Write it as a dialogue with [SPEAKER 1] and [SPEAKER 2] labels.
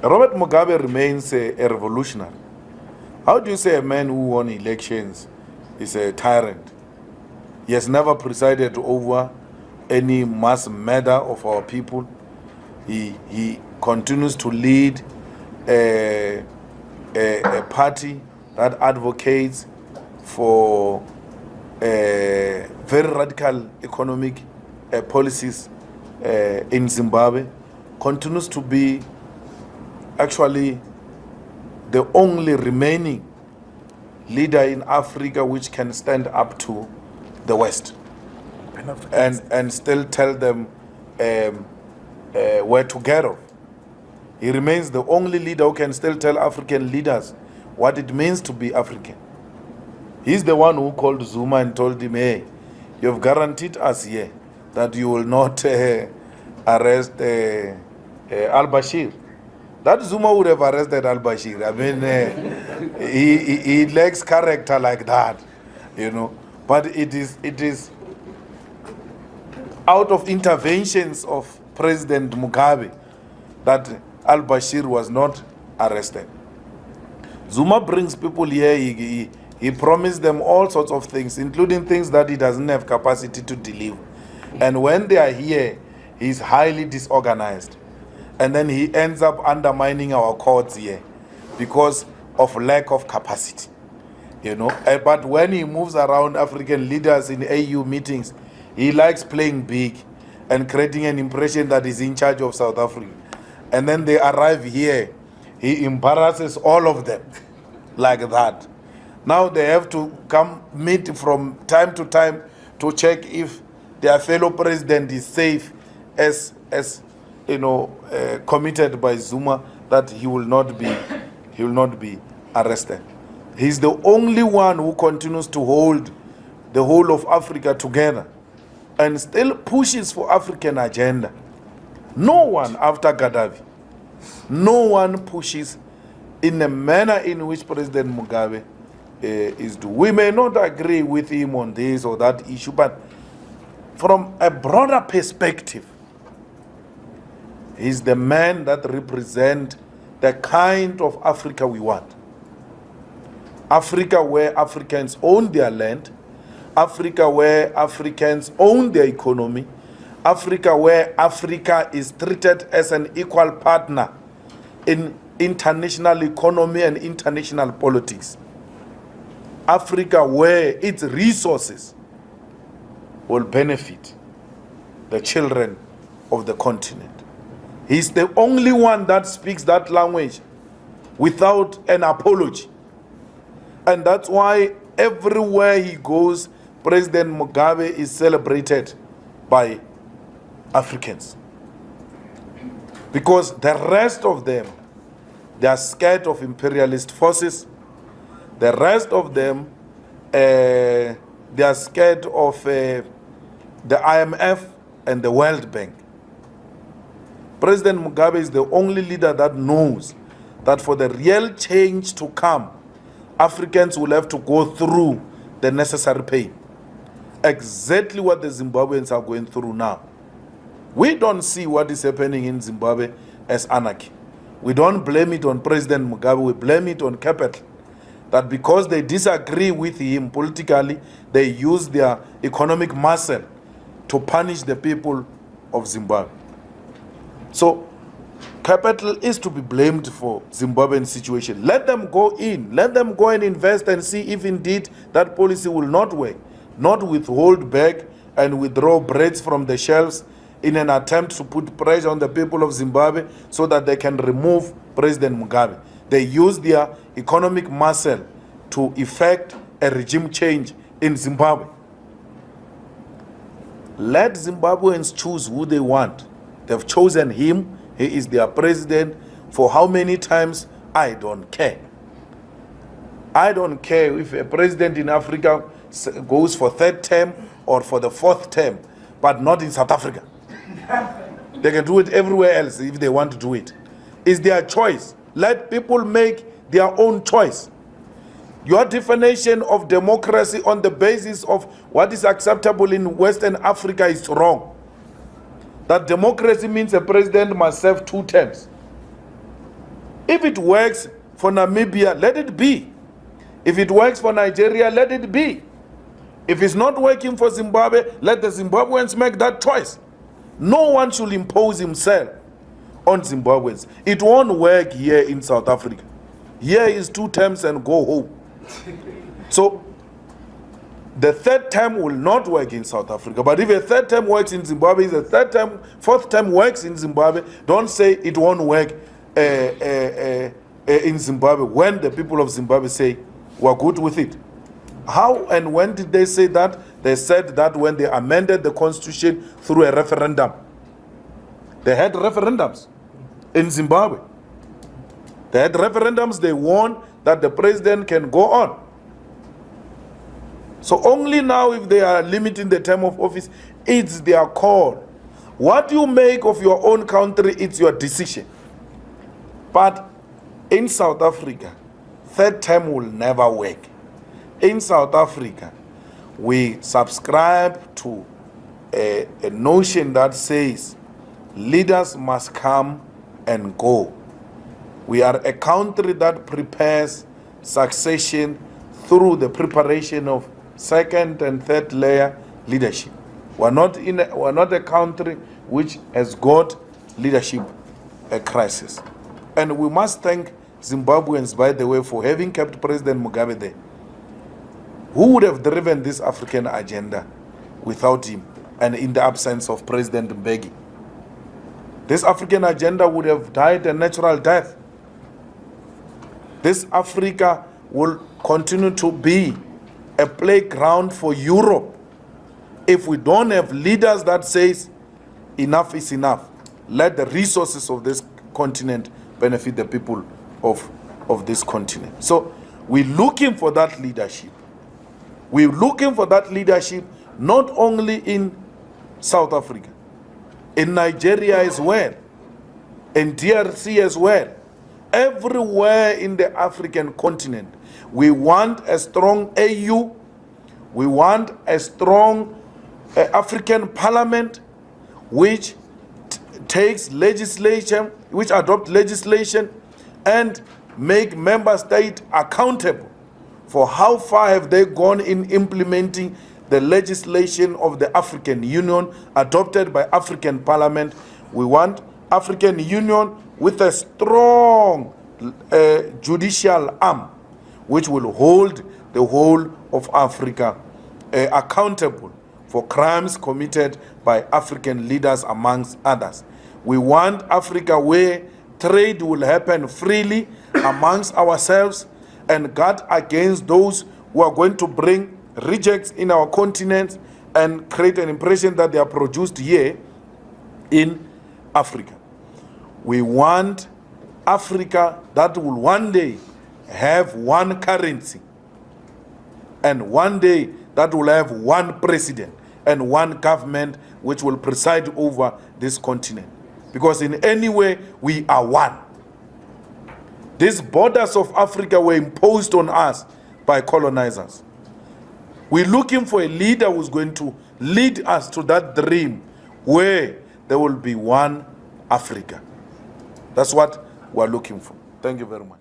[SPEAKER 1] Robert Mugabe remains a revolutionary. How do you say a man who won elections is a tyrant? He has never presided over any mass murder of our people. He continues to lead a party that advocates for very radical economic policies in Zimbabwe, continues to be actually the only remaining leader in Africa which can stand up to the West and still tell them where to get off. He remains the only leader who can still tell African leaders what it means to be African. He's the one who called Zuma and told him, hey, you've guaranteed us here that you will not arrest al-Bashir. That Zuma would have arrested al-Bashir. I mean, he lacks character like that, you know. But it is out of interventions of President Mugabe that al-Bashir was not arrested. Zuma brings people here. He promised them all sorts of things, including things that he doesn't have capacity to deliver. And when they are here, he's highly disorganized. And then he ends up undermining our courts here because of lack of capacity, you know. But when he moves around African leaders in AU meetings, he likes playing big and creating an impression that he's in charge of South Africa. And then they arrive here, he embarrasses all of them like that. Now they have to come meet from time to time to check if their fellow president is safe, as you know, committed by Zuma, that he will not be arrested. He's the only one who continues to hold the whole of Africa together and still pushes for African agenda. No one after Gaddafi, no one pushes in the manner in which President Mugabe is doing. We may not agree with him on this or that issue, but from a broader perspective, he's the man that represents the kind of Africa we want. Africa where Africans own their land, Africa where Africans own their economy, Africa where Africa is treated as an equal partner in international economy and international politics. Africa where its resources will benefit the children of the continent. He's the only one that speaks that language without an apology. And that's why everywhere he goes, President Mugabe is celebrated by Africans. Because the rest of them, they are scared of imperialist forces. The rest of them, they are scared of the IMF and the World Bank. President Mugabe is the only leader that knows that for the real change to come, Africans will have to go through the necessary pain. Exactly what the Zimbabweans are going through now. We don't see what is happening in Zimbabwe as anarchy. We don't blame it on President Mugabe, we blame it on capital. That because they disagree with him politically, they use their economic muscle to punish the people of Zimbabwe. So, capital is to be blamed for Zimbabwean situation. Let them go in, let them go and invest and see if indeed that policy will not work. Not withhold back and withdraw breads from the shelves in an attempt to put pressure on the people of Zimbabwe so that they can remove President Mugabe. They use their economic muscle to effect a regime change in Zimbabwe. Let Zimbabweans choose who they want. They've chosen him. He is their president. For how many times? I don't care. I don't care if a president in Africa goes for third term or for the fourth term, but not in South Africa. They can do it everywhere else if they want to do it. It's their choice. Let people make their own choice. Your definition of democracy on the basis of what is acceptable in Western Africa is wrong. That democracy means a president must serve 2 terms. If it works for Namibia, let it be. If it works for Nigeria, let it be. If it's not working for Zimbabwe, let the Zimbabweans make that choice. No one should impose himself on Zimbabweans. It won't work here in South Africa. Here is 2 terms and go home. So the 3rd term will not work in South Africa. But if a 3rd term works in Zimbabwe, the 3rd term, 4th term works in Zimbabwe, don't say it won't work in Zimbabwe when the people of Zimbabwe say we're good with it. How and when did they say that? They said that when they amended the constitution through a referendum. They had referendums in Zimbabwe. They had referendums, they won that the president can go on. So only now if they are limiting the term of office, it's their call. What you make of your own country, it's your decision. But in South Africa, 3rd term will never work. In South Africa, we subscribe to a notion that says leaders must come and go. We are a country that prepares succession through the preparation of 2nd and 3rd layer leadership. We're not a country which has got leadership crisis. And we must thank Zimbabweans, by the way, for having kept President Mugabe there. Who would have driven this African agenda without him and in the absence of President Mbeki? This African agenda would have died a natural death. This Africa will continue to be a playground for Europe if we don't have leaders that says enough is enough. Let the resources of this continent benefit the people of this continent. So we're looking for that leadership. We're looking for that leadership not only in South Africa, in Nigeria as well, in DRC as well, everywhere in the African continent. We want a strong AU, we want a strong African parliament which takes legislation, which adopt legislation and make member states accountable for how far have they gone in implementing the legislation of the African Union adopted by African Parliament. We want African Union with a strong judicial arm which will hold the whole of Africa accountable for crimes committed by African leaders amongst others. We want Africa where trade will happen freely amongst ourselves and guard against those who are going to bring rejects in our continent and create an impression that they are produced here in Africa. We want Africa that will one day have one currency and one day that will have one president and one government which will preside over this continent. Because in any way, we are one. These borders of Africa were imposed on us by colonizers. We're looking for a leader who's going to lead us to that dream where there will be one Africa. That's what we're looking for. Thank you very much.